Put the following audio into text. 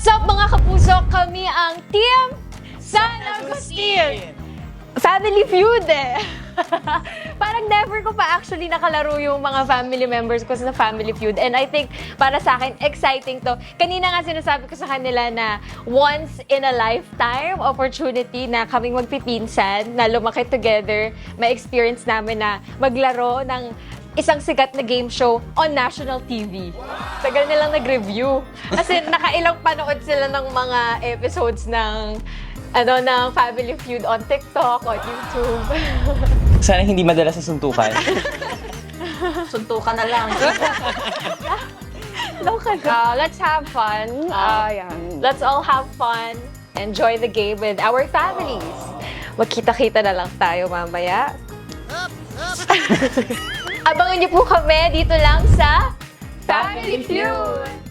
Sup mga kapuso, kami ang Team San Agustin! Family Feud eh! Parang never ko pa actually nakalaro yung mga family members ko sa Family Feud. And I think para sa akin, exciting to. Kanina nga sinasabi ko sa kanila na once in a lifetime opportunity na kaming magpipinsan, na lumaki together, ma-experience namin na maglaro ng isang sikat na game show on national TV. Tagal nilang nag-review. Kasi nakailang panood sila ng mga episodes ng ng Family Feud on TikTok, on YouTube. Sana hindi madala sa suntukan. Suntukan na lang. Let's have fun. Let's all have fun. Enjoy the game with our families. Magkita-kita na lang tayo mamaya. Abangan niyo po kami dito lang sa Family Feud!